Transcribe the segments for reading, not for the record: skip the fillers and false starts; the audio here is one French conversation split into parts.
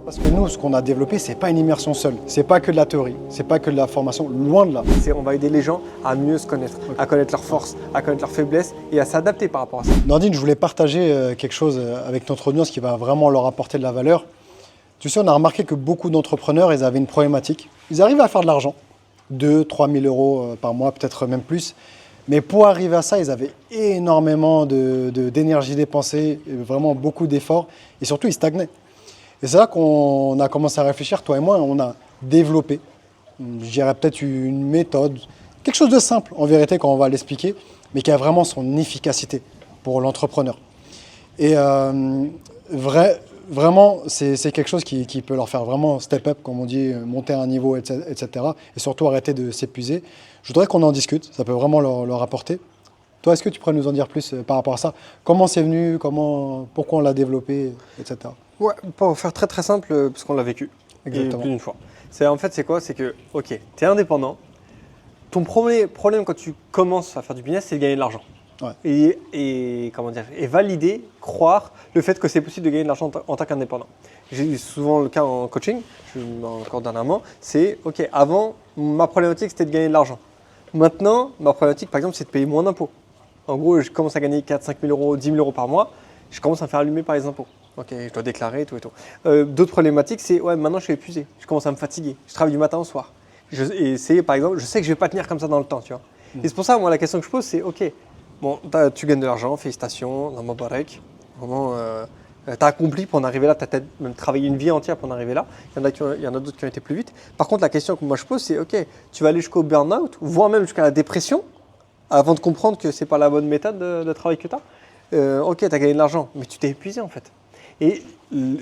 Parce que nous, ce qu'on a développé, c'est pas une immersion seule. C'est pas que de la théorie, c'est pas que de la formation, loin de là. On va aider les gens à mieux se connaître, à connaître leurs forces, à connaître leurs faiblesses et à s'adapter par rapport à ça. Nordine, je voulais partager quelque chose avec notre audience qui va vraiment leur apporter de la valeur. Tu sais, on a remarqué que beaucoup d'entrepreneurs, ils avaient une problématique. Ils arrivaient à faire de l'argent, 2 000 à 3 000 euros par mois, peut-être même plus. Mais pour arriver à ça, ils avaient énormément d'énergie dépensée, vraiment beaucoup d'efforts, et surtout, ils stagnaient. Et c'est là qu'on a commencé à réfléchir, toi et moi, on a développé, je dirais peut-être une méthode, quelque chose de simple en vérité quand on va l'expliquer, mais qui a vraiment son efficacité pour l'entrepreneur. Et vraiment, c'est quelque chose qui peut leur faire vraiment step up, comme on dit, monter à un niveau, etc. Et surtout arrêter de s'épuiser. Je voudrais qu'on en discute, ça peut vraiment leur apporter. Toi, est-ce que tu pourrais nous en dire plus par rapport à ça? Comment c'est venu, pourquoi on l'a développé, etc. Ouais, pour faire très très simple, parce qu'on l'a vécu. Exactement. Plus d'une fois. C'est quoi? C'est que, ok, tu es indépendant. Ton premier problème quand tu commences à faire du business, c'est de gagner de l'argent. Ouais. Et valider, croire le fait que c'est possible de gagner de l'argent en tant qu'indépendant. J'ai eu souvent le cas en coaching, encore dernièrement, c'est ok, avant, ma problématique c'était de gagner de l'argent. Maintenant, ma problématique par exemple, c'est de payer moins d'impôts. En gros, je commence à gagner 4 000, 5 000 euros, 10 000 euros par mois, je commence à me faire allumer par les impôts. Ok, je dois déclarer et tout et tout. D'autres problématiques, c'est ouais, maintenant je suis épuisé, je commence à me fatiguer, je travaille du matin au soir. Et c'est par exemple, je sais que je vais pas tenir comme ça dans le temps, tu vois. Et c'est pour ça, moi, la question que je pose, c'est ok, bon, tu gagnes de l'argent, félicitations, dans Mubarak. Vraiment, tu as accompli pour en arriver là, tu as peut-être même travaillé une vie entière pour en arriver là. Il y en a d'autres qui ont été plus vite. Par contre, la question que moi je pose, c'est ok, tu vas aller jusqu'au burn-out, voire même jusqu'à la dépression, avant de comprendre que c'est pas la bonne méthode de travail que tu as. Ok, tu as gagné de l'argent, mais tu t'es épuisé en fait. Et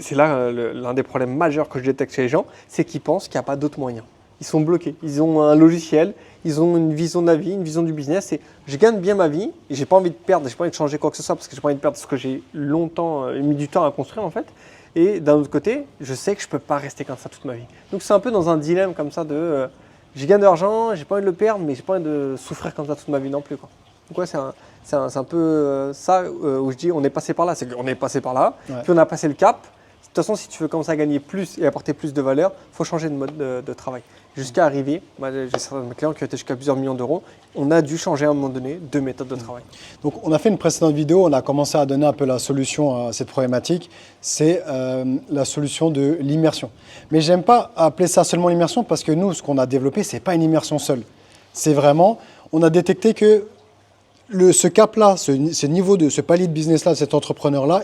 c'est là l'un des problèmes majeurs que je détecte chez les gens, c'est qu'ils pensent qu'il n'y a pas d'autres moyens. Ils sont bloqués. Ils ont un logiciel, ils ont une vision de la vie, une vision du business. Et je gagne bien ma vie et j'ai pas envie de perdre, j'ai pas envie de changer quoi que ce soit parce que j'ai pas envie de perdre ce que j'ai longtemps mis du temps à construire en fait. Et d'un autre côté, je sais que je peux pas rester comme ça toute ma vie. Donc c'est un peu dans un dilemme comme ça de j'ai gagne de l'argent, j'ai pas envie de le perdre, mais j'ai pas envie de souffrir comme ça toute ma vie non plus quoi. Donc ouais, c'est un peu ça où je dis on est passé par là, c'est qu'on est passé par là, puis on a passé le cap. De toute façon, si tu veux commencer à gagner plus et apporter plus de valeur, il faut changer de mode de travail. Jusqu'à arriver, moi j'ai certains de mes clients qui ont été jusqu'à plusieurs millions d'euros, on a dû changer à un moment donné de méthode de travail. Donc on a fait une précédente vidéo, on a commencé à donner un peu la solution à cette problématique, c'est la solution de l'immersion. Mais j'aime pas appeler ça seulement l'immersion parce que nous, ce qu'on a développé, c'est pas une immersion seule. C'est vraiment, on a détecté que ce cap-là, ce niveau ce palier de business-là, de cet entrepreneur-là,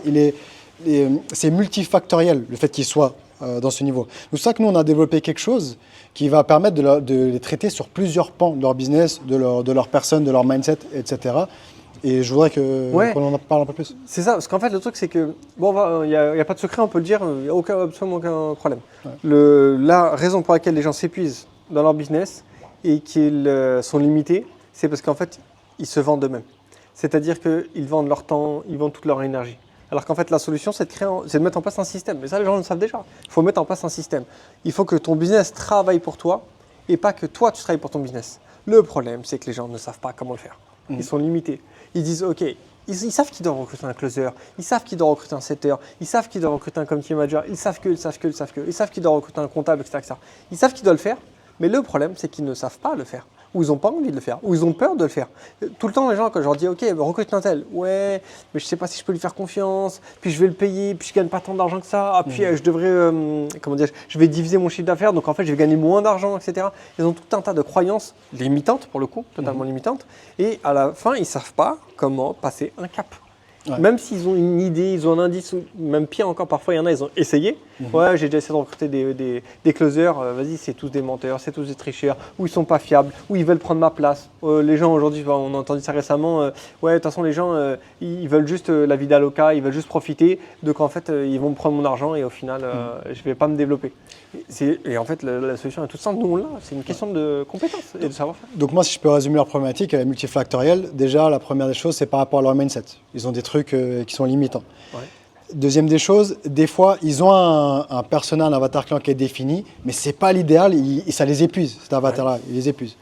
c'est multifactoriel, le fait qu'il soit dans ce niveau. C'est pour ça que nous, on a développé quelque chose qui va permettre de les traiter sur plusieurs pans de leur business, de leur personne, de leur mindset, etc. Et je voudrais qu'on en parle un peu plus. C'est ça, parce qu'en fait, le truc, c'est que, bon, il n'y a pas de secret, on peut le dire, il n'y a absolument aucun problème. Ouais. La raison pour laquelle les gens s'épuisent dans leur business et qu'ils sont limités, c'est parce qu'en fait, ils se vendent eux-mêmes. C'est-à-dire qu'ils vendent leur temps, ils vendent toute leur énergie. Alors qu'en fait, la solution, c'est de mettre en place un système. Mais ça, les gens le savent déjà. Il faut mettre en place un système. Il faut que ton business travaille pour toi et pas que toi, tu travailles pour ton business. Le problème, c'est que les gens ne savent pas comment le faire. Ils sont limités. Ils disent, OK, ils savent qu'ils doivent recruter un closer, ils savent qu'ils doivent recruter un setter, ils savent qu'ils doivent recruter un community manager, ils savent qu'ils doivent recruter un comptable, etc. Ils savent qu'ils doivent le faire, mais le problème, c'est qu'ils ne savent pas le faire. Ou ils n'ont pas envie de le faire, ou ils ont peur de le faire. Tout le temps, les gens, quand je leur dis, OK, recrute un tel, ouais, mais je ne sais pas si je peux lui faire confiance, puis je vais le payer, puis je ne gagne pas tant d'argent que ça, puis je devrais, je vais diviser mon chiffre d'affaires, donc en fait, je vais gagner moins d'argent, etc. Ils ont tout un tas de croyances limitantes, pour le coup, totalement limitantes, et à la fin, ils ne savent pas comment passer un cap. Ouais. Même s'ils ont une idée, ils ont un indice, ou même pire encore, parfois il y en a, ils ont essayé. Ouais, j'ai déjà essayé de recruter des closers, vas-y, c'est tous des menteurs, c'est tous des tricheurs, ou ils sont pas fiables, ou ils veulent prendre ma place. Les gens aujourd'hui, on a entendu ça récemment, ouais, de toute façon les gens, ils veulent juste la vie d'Aloca, ils veulent juste profiter, donc en fait ils vont me prendre mon argent et au final je vais pas me développer. Et en fait la solution est toute simple, nous on l'a, c'est une question de compétence et de savoir-faire. Donc moi si je peux résumer leur problématique, elle est multifactorielle. Déjà la première des choses c'est par rapport à leur mindset. Ils ont des trucs qui sont limitants. Ouais. Deuxième des choses, des fois, ils ont un persona, un avatar client qui est défini, mais ce n'est pas l'idéal, ça les épuise, cet avatar-là, il les épuise.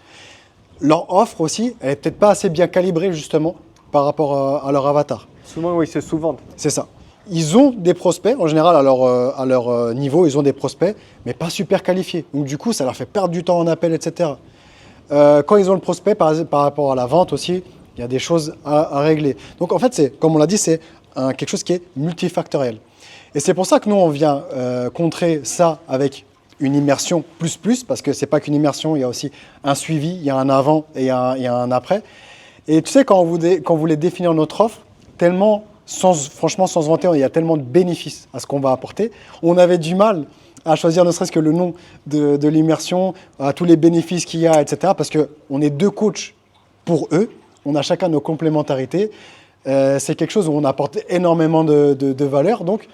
Leur offre aussi, elle n'est peut-être pas assez bien calibrée justement par rapport à leur avatar. Souvent, oui, ils se sous-vendent. C'est ça. ils ont des prospects, en général à leur niveau, ils ont des prospects, mais pas super qualifiés. Donc du coup, ça leur fait perdre du temps en appel, etc. Quand ils ont le prospect, par rapport à la vente aussi, il y a des choses à régler. Donc en fait, comme on l'a dit, c'est quelque chose qui est multifactoriel. Et c'est pour ça que nous, on vient contrer ça avec une immersion plus, parce que ce n'est pas qu'une immersion, il y a aussi un suivi, il y a un avant et il y a un après. Et tu sais, quand on voulait définir notre offre, tellement, franchement, sans se vanter, il y a tellement de bénéfices à ce qu'on va apporter, on avait du mal à choisir ne serait-ce que le nom de l'immersion, à tous les bénéfices qu'il y a, etc. Parce qu'on est 2 coachs pour eux, on a chacun nos complémentarités. C'est quelque chose où on apporte énormément de valeur. Donc,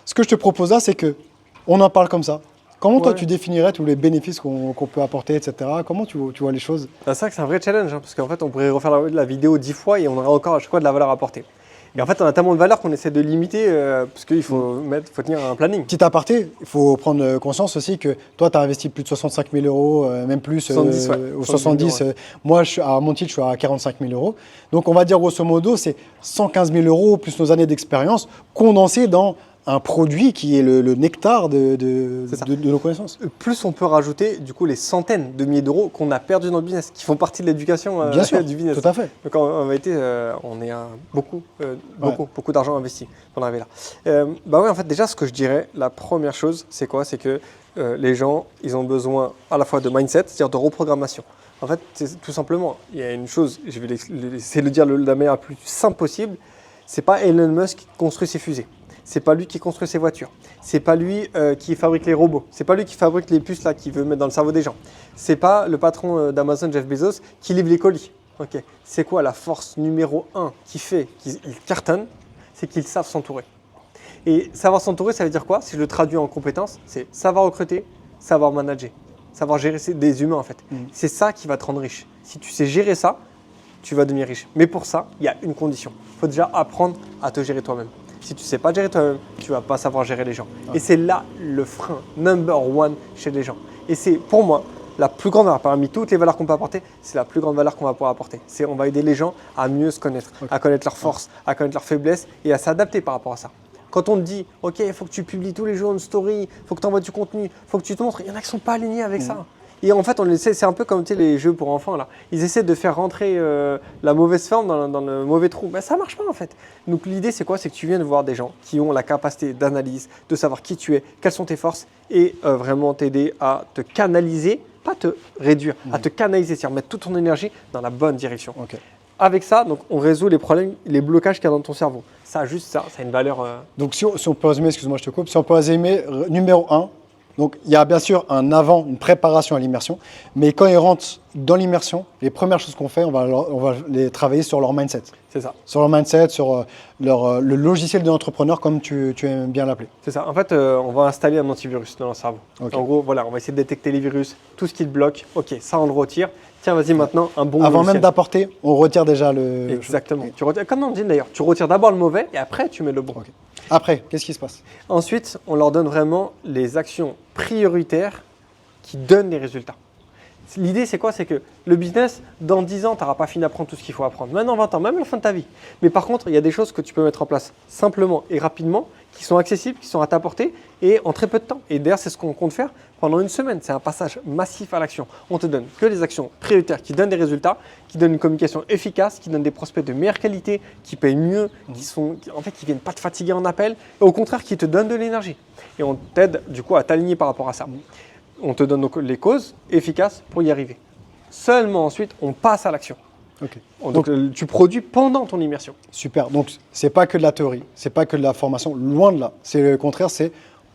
ce que je te propose là, c'est qu'on en parle comme ça. Comment toi, tu définirais tous les bénéfices qu'on peut apporter, etc. Comment tu vois les choses? C'est vrai que c'est un vrai challenge, parce qu'en fait, on pourrait refaire la vidéo 10 fois et on aurait encore à chaque fois de la valeur apportée. Et en fait, on a tellement de valeur qu'on essaie de limiter, parce qu'il faut tenir un planning. Petit aparté, il faut prendre conscience aussi que toi, tu as investi plus de 65 000 euros, même plus, 70, ou 70. Moi, à mon titre, je suis à 45 000 euros. Donc, on va dire grosso modo, c'est 115 000 euros plus nos années d'expérience condensées dans un produit qui est le nectar de nos connaissances. Plus on peut rajouter du coup les centaines de milliers d'euros qu'on a perdus dans le business, qui font partie de l'éducation Bien sûr, du business. tout à fait. Donc en vérité, on est à beaucoup d'argent investi pour arriver là. Bah ouais, en fait déjà ce que je dirais, la première chose, c'est quoi? C'est que les gens, ils ont besoin à la fois de mindset, c'est-à-dire de reprogrammation. En fait, c'est tout simplement, il y a une chose, je vais essayer de le dire de la manière la plus simple possible, c'est pas Elon Musk qui construit ses fusées. C'est pas lui qui construit ses voitures. C'est pas lui qui fabrique les robots. C'est pas lui qui fabrique les puces là qu'il veut mettre dans le cerveau des gens. C'est pas le patron d'Amazon, Jeff Bezos, qui livre les colis. Ok. C'est quoi la force numéro 1 qui fait qu'ils cartonnent? C'est qu'ils savent s'entourer. Et savoir s'entourer, ça veut dire quoi? Si je le traduis en compétences, c'est savoir recruter, savoir manager, savoir gérer des humains en fait. C'est ça qui va te rendre riche. Si tu sais gérer ça, tu vas devenir riche. Mais pour ça, il y a une condition. Il faut déjà apprendre à te gérer toi-même. Si tu ne sais pas gérer toi-même, tu ne vas pas savoir gérer les gens. Et c'est là le frein number 1 chez les gens. Et c'est pour moi la plus grande valeur, parmi toutes les valeurs qu'on peut apporter, c'est la plus grande valeur qu'on va pouvoir apporter. On va aider les gens à mieux se connaître, à connaître leurs forces, à connaître leurs faiblesses et à s'adapter par rapport à ça. Quand on te dit, ok, il faut que tu publies tous les jours une story, il faut que tu envoies du contenu, il faut que tu te montres, il y en a qui ne sont pas alignés avec ça. Et en fait, c'est un peu comme les jeux pour enfants. Là. Ils essaient de faire rentrer la mauvaise forme dans le mauvais trou. Ben, ça ne marche pas en fait. Donc l'idée, c'est quoi? C'est que tu viennes voir des gens qui ont la capacité d'analyse, de savoir qui tu es, quelles sont tes forces et vraiment t'aider à te canaliser, pas te réduire, à te canaliser, c'est-à-dire mettre toute ton énergie dans la bonne direction. Okay. Avec ça, donc, on résout les problèmes, les blocages qu'il y a dans ton cerveau. Ça, juste ça a une valeur… Donc si on peut résumer, excuse-moi, je te coupe, si on peut résumer, numéro 1, donc, il y a bien sûr un avant, une préparation à l'immersion, mais quand ils rentrent dans l'immersion, les premières choses qu'on fait, on va les travailler sur leur mindset. C'est ça. Sur leur mindset, sur le logiciel de l'entrepreneur, comme tu aimes bien l'appeler. C'est ça. En fait, on va installer un antivirus dans leur cerveau. Okay. En gros, voilà, on va essayer de détecter les virus, tout ce qui te bloque. Ok, ça on le retire. Tiens, vas-y maintenant, un bon Avant logiciel. même d'apporter, on retire déjà le… Exactement. Tu retires, comme on dit d'ailleurs, tu retires d'abord le mauvais et après tu mets le bon. Okay. Après, qu'est-ce qui se passe? Ensuite, on leur donne vraiment les actions prioritaires qui donnent les résultats. L'idée, c'est quoi? C'est que le business, dans 10 ans, tu n'auras pas fini d'apprendre tout ce qu'il faut apprendre. Maintenant, 20 ans, même à la fin de ta vie. Mais par contre, il y a des choses que tu peux mettre en place simplement et rapidement, qui sont accessibles, qui sont à ta portée et en très peu de temps. Et d'ailleurs, c'est ce qu'on compte faire pendant une semaine. C'est un passage massif à l'action. On te donne que des actions prioritaires qui donnent des résultats, qui donnent une communication efficace, qui donnent des prospects de meilleure qualité, qui payent mieux, qui viennent pas te fatiguer en appel, et au contraire, qui te donnent de l'énergie. Et on t'aide du coup à t'aligner par rapport à ça. On te donne donc les causes efficaces pour y arriver. Seulement ensuite, on passe à l'action. Okay. Donc, tu produis pendant ton immersion. Super. Donc, ce n'est pas que de la théorie, ce n'est pas que de la formation, loin de là. C'est le contraire,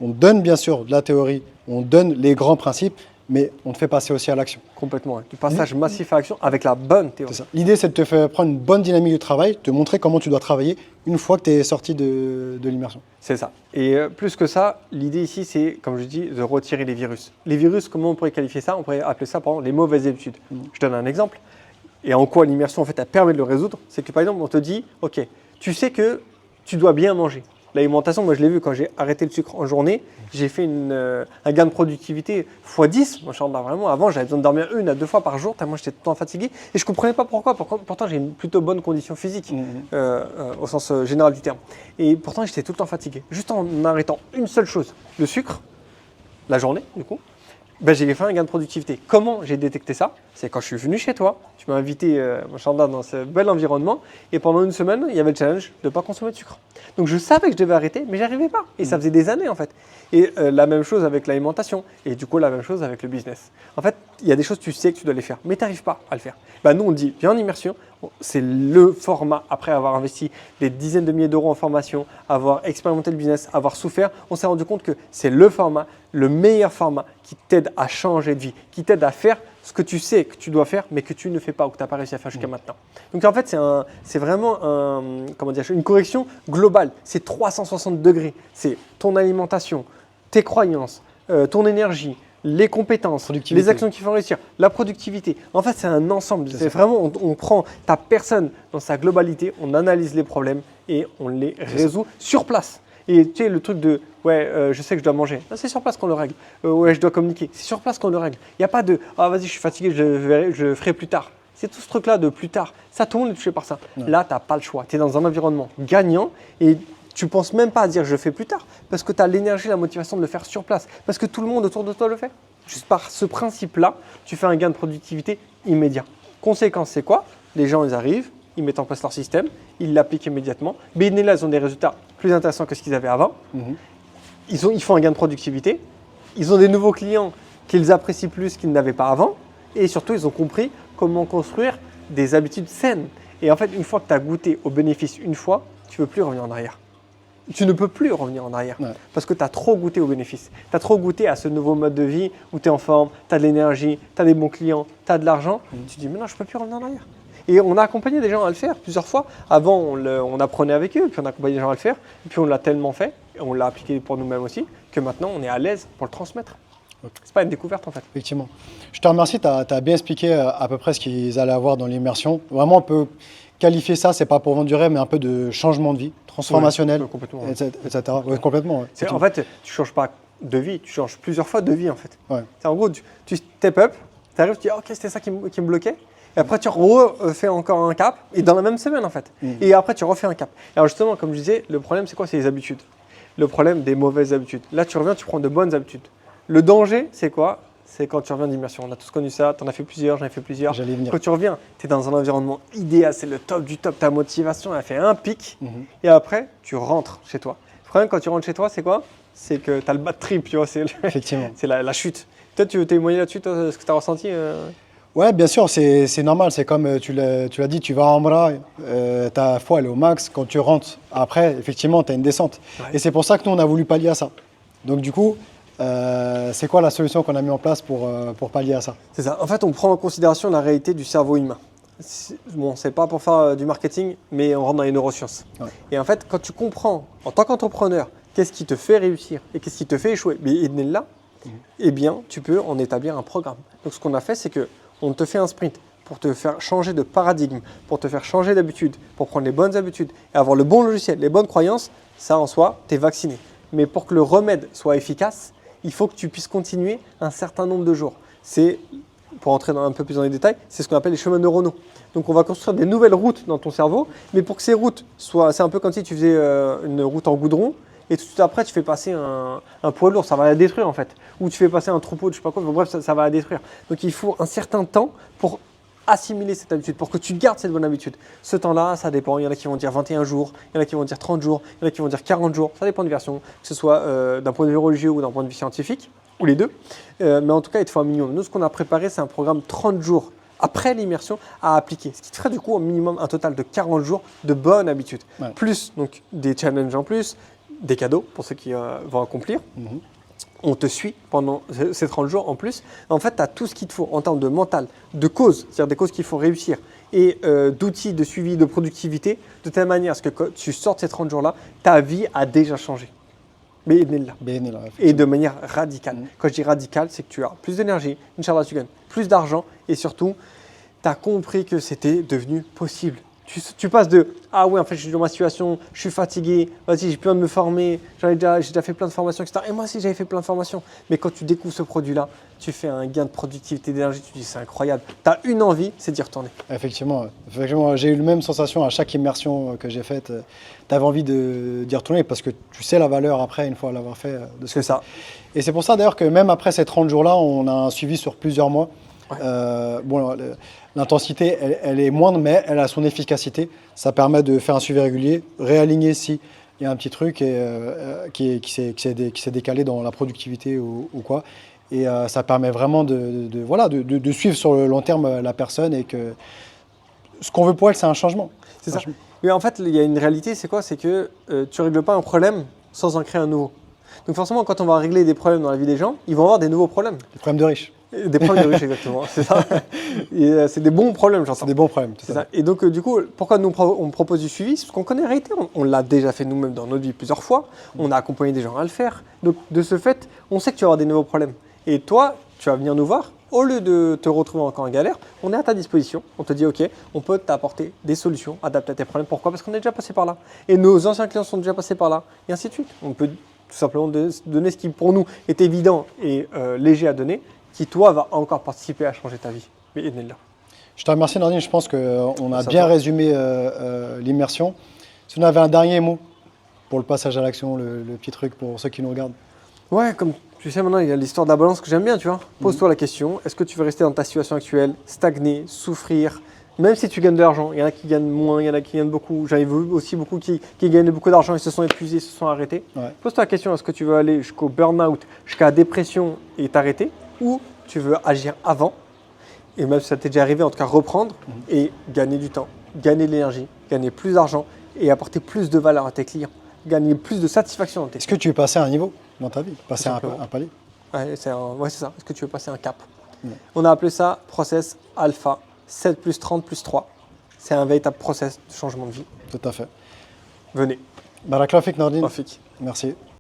on donne bien sûr de la théorie, on donne les grands principes, mais on te fait passer aussi à l'action. Complètement. Du passage massif à l'action avec la bonne théorie. L'idée, c'est de te faire prendre une bonne dynamique de travail, te montrer comment tu dois travailler une fois que tu es sorti de l'immersion. C'est ça. Et plus que ça, l'idée ici, c'est, comme je dis, de retirer les virus. Les virus, comment on pourrait qualifier ça? On pourrait appeler ça, par exemple, les mauvaises habitudes. Je donne un exemple. Et en quoi l'immersion, en fait, elle permet de le résoudre? C'est que, par exemple, on te dit, OK, tu sais que tu dois bien manger. L'alimentation, moi je l'ai vu quand j'ai arrêté le sucre en journée, j'ai fait un gain de productivité x10. Moi, vraiment, avant, j'avais besoin de dormir 1 à 2 fois par jour, tellement j'étais tout le temps fatigué. Et je ne comprenais pas pourquoi. Pourtant, j'ai une plutôt bonne condition physique, au sens général du terme. Et pourtant, j'étais tout le temps fatigué. Juste en arrêtant une seule chose, le sucre, la journée, du coup, j'ai fait un gain de productivité. Comment j'ai détecté ça? C'est quand je suis venu chez toi, tu m'as invité dans ce bel environnement, et pendant une semaine, il y avait le challenge de ne pas consommer de sucre. Donc je savais que je devais arrêter, mais j'arrivais pas. Et ça faisait des années en fait. Et la même chose avec l'alimentation, et du coup la même chose avec le business. En fait, il y a des choses tu sais que tu dois les faire, mais tu n'arrives pas à le faire. Nous on dit, viens en immersion, c'est le format, après avoir investi des dizaines de milliers d'euros en formation, avoir expérimenté le business, avoir souffert, on s'est rendu compte que c'est le format, le meilleur format qui t'aide à changer de vie, qui t'aide à faire ce que tu sais que tu dois faire, mais que tu ne fais pas ou que tu n'as pas réussi à faire jusqu'à maintenant. Donc en fait, c'est vraiment une correction globale. C'est 360 degrés. C'est ton alimentation, tes croyances, ton énergie, les compétences, les actions qui font réussir, la productivité. En fait, c'est un ensemble. C'est vraiment, on prend ta personne dans sa globalité, on analyse les problèmes et on les résout sur place. Et tu sais, le truc de je sais que je dois manger. C'est sur place qu'on le règle. Je dois communiquer. C'est sur place qu'on le règle. Il n'y a pas de vas-y, je suis fatigué, je ferai plus tard. C'est tout ce truc-là de plus tard. Ça, tout le monde est touché par ça. Ouais. Là, tu n'as pas le choix. Tu es dans un environnement gagnant et tu ne penses même pas à dire je fais plus tard parce que tu as l'énergie, la motivation de le faire sur place. Parce que tout le monde autour de toi le fait. Juste par ce principe-là, tu fais un gain de productivité immédiat. Conséquence, c'est quoi? Les gens, ils arrivent, ils mettent en place leur système, ils l'appliquent immédiatement. Mais là, ils ont des résultats plus intéressants que ce qu'ils avaient avant. Ils font un gain de productivité. Ils ont des nouveaux clients qu'ils apprécient plus qu'ils n'avaient pas avant. Et surtout, ils ont compris comment construire des habitudes saines. Et en fait, une fois que tu as goûté aux bénéfices une fois, tu ne peux plus revenir en arrière. Tu ne peux plus revenir en arrière parce que tu as trop goûté aux bénéfices. Tu as trop goûté à ce nouveau mode de vie où tu es en forme, tu as de l'énergie, tu as des bons clients, tu as de l'argent. Tu te dis, mais non, je ne peux plus revenir en arrière. Et on a accompagné des gens à le faire plusieurs fois. Avant, on apprenait avec eux, puis on a accompagné des gens à le faire. Et puis on l'a tellement fait, et on l'a appliqué pour nous-mêmes aussi, que maintenant on est à l'aise pour le transmettre. C'est pas une découverte en fait. Effectivement. Je te remercie, tu as bien expliqué à peu près ce qu'ils allaient avoir dans l'immersion. Vraiment, on peut qualifier ça, c'est pas pour vendre du rêve, mais un peu de changement de vie, transformationnel, etc. Ouais, complètement. Ouais. En fait, tu ne changes pas de vie, tu changes plusieurs fois de vie en fait. Ouais. En gros, tu step up, tu arrives, tu dis ok, c'était ça qui me bloquait. Et après, tu refais encore un cap, et dans la même semaine en fait. Et après, tu refais un cap. Alors justement, comme je disais, le problème, c'est quoi? C'est les habitudes. Le problème des mauvaises habitudes. Là, tu reviens, tu prends de bonnes habitudes. Le danger, c'est quoi? C'est quand tu reviens d'immersion. On a tous connu ça, tu en as fait plusieurs, j'en ai fait plusieurs. Quand tu reviens, tu es dans un environnement idéal, c'est le top du top, ta motivation, elle fait un pic. Et après, tu rentres chez toi. Le problème, quand tu rentres chez toi, c'est quoi? C'est que tu as le bad trip, tu vois, c'est la chute. Toi, tu veux témoigner là-dessus, toi, ce que tu as ressenti Ouais, bien sûr, c'est normal. C'est comme tu l'as dit, tu vas en bras, ta foi elle est au max. Quand tu rentres, après, effectivement, tu as une descente. Ouais. Et c'est pour ça que nous, on a voulu pallier à ça. Donc, du coup, c'est quoi la solution qu'on a mis en place pour pallier à ça? C'est ça. En fait, on prend en considération la réalité du cerveau humain. Bon, c'est pas pour faire du marketing, mais on rentre dans les neurosciences. Ouais. Et en fait, quand tu comprends, en tant qu'entrepreneur, qu'est-ce qui te fait réussir et qu'est-ce qui te fait échouer, eh bien, tu peux en établir un programme. Donc, ce qu'on a fait, c'est que on te fait un sprint pour te faire changer de paradigme, pour te faire changer d'habitude, pour prendre les bonnes habitudes et avoir le bon logiciel, les bonnes croyances. Ça, en soi, tu es vacciné. Mais pour que le remède soit efficace, il faut que tu puisses continuer un certain nombre de jours. C'est, pour entrer un peu plus dans les détails, c'est ce qu'on appelle les chemins neuronaux. Donc, on va construire des nouvelles routes dans ton cerveau, mais pour que ces routes soient… C'est un peu comme si tu faisais une route en goudron, et tout de suite après, tu fais passer un poids lourd, ça va la détruire en fait. Ou tu fais passer un troupeau de je sais pas quoi, bref, ça va la détruire. Donc, il faut un certain temps pour assimiler cette habitude, pour que tu gardes cette bonne habitude. Ce temps-là, ça dépend. Il y en a qui vont dire 21 jours, il y en a qui vont dire 30 jours, il y en a qui vont dire 40 jours. Ça dépend de version, que ce soit d'un point de vue religieux ou d'un point de vue scientifique, ou les deux. Mais en tout cas, il te faut un minimum. Nous, ce qu'on a préparé, c'est un programme 30 jours après l'immersion à appliquer. Ce qui te ferait du coup au minimum un total de 40 jours de bonnes habitudes. Ouais. Plus donc, des challenges en plus, des cadeaux pour ceux qui vont accomplir. On te suit pendant ces 30 jours en plus. En fait, tu as tout ce qu'il te faut en termes de mental, de causes, c'est-à-dire des causes qu'il faut réussir, et d'outils de suivi, de productivité, de telle manière à ce que quand tu sors de ces 30 jours-là, ta vie a déjà changé. Et de manière radicale. Quand je dis radicale, c'est que tu as plus d'énergie, Inch'Allah, tu gagnes plus d'argent, et surtout, tu as compris que c'était devenu possible. Tu passes de ah ouais, en fait, je suis dans ma situation, je suis fatigué, vas-y, j'ai plus envie de me former, j'ai déjà fait plein de formations, etc. Et moi aussi, j'avais fait plein de formations. Mais quand tu découvres ce produit-là, tu fais un gain de productivité, d'énergie, tu te dis c'est incroyable. Tu as une envie, c'est d'y retourner. Effectivement, j'ai eu la même sensation à chaque immersion que j'ai faite. Tu avais envie d'y retourner parce que tu sais la valeur après, une fois l'avoir fait. De ce C'est ça. Et c'est pour ça d'ailleurs que même après ces 30 jours-là, on a un suivi sur plusieurs mois. Ouais. Bon, l'intensité, elle est moindre, mais elle a son efficacité. Ça permet de faire un suivi régulier, réaligner si il y a un petit truc qui s'est décalé dans la productivité ou quoi. Et ça permet vraiment de suivre sur le long terme la personne et que ce qu'on veut pour elle, c'est un changement. C'est ça. Mais en fait, il y a une réalité, c'est quoi? C'est que tu ne règles pas un problème sans en créer un nouveau. Donc forcément, quand on va régler des problèmes dans la vie des gens, ils vont avoir des nouveaux problèmes. Les problèmes de riches. Des problèmes de riches, exactement. C'est ça. C'est des bons problèmes, j'entends. C'est des bons problèmes. C'est ça. Et donc, du coup, pourquoi on propose du suivi? C'est parce qu'on connaît la réalité. On l'a déjà fait nous-mêmes dans notre vie plusieurs fois. On a accompagné des gens à le faire. Donc, de ce fait, on sait que tu vas avoir des nouveaux problèmes. Et toi, tu vas venir nous voir. Au lieu de te retrouver encore en galère, on est à ta disposition. On te dit, OK, on peut t'apporter des solutions adaptées à tes problèmes. Pourquoi? Parce qu'on est déjà passé par là. Et nos anciens clients sont déjà passés par là. Et ainsi de suite. On peut tout simplement donner ce qui, pour nous, est évident et léger à donner, qui, toi, va encore participer à changer ta vie. Mais là. Je te remercie, Nordine. Je pense qu'on a bien résumé l'immersion. Si on avait un dernier mot pour le passage à l'action, le petit truc pour ceux qui nous regardent. Ouais, comme tu sais, maintenant, il y a l'histoire de la balance que j'aime bien, tu vois. Pose-toi la question, est-ce que tu veux rester dans ta situation actuelle, stagner, souffrir, même si tu gagnes de l'argent? Il y en a qui gagnent moins, il y en a qui gagnent beaucoup. J'avais vu aussi beaucoup qui gagnaient beaucoup d'argent, ils se sont épuisés, ils se sont arrêtés. Ouais. Pose-toi la question, est-ce que tu veux aller jusqu'au burn-out, jusqu'à la dépression et t'arrêter, ou tu veux agir avant, et même si ça t'est déjà arrivé, en tout cas reprendre et gagner du temps, gagner de l'énergie, gagner plus d'argent et apporter plus de valeur à tes clients, gagner plus de satisfaction dans tes Est-ce que tu veux passer à un niveau dans ta vie, passer un simplement. palier? Ouais, c'est ça. Est-ce que tu veux passer un cap? Ouais. On a appelé ça process alpha 7 plus 30 plus 3. C'est un véritable process de changement de vie. Tout à fait. Venez, Barakallahu fik, Nordine. Rafik. Merci.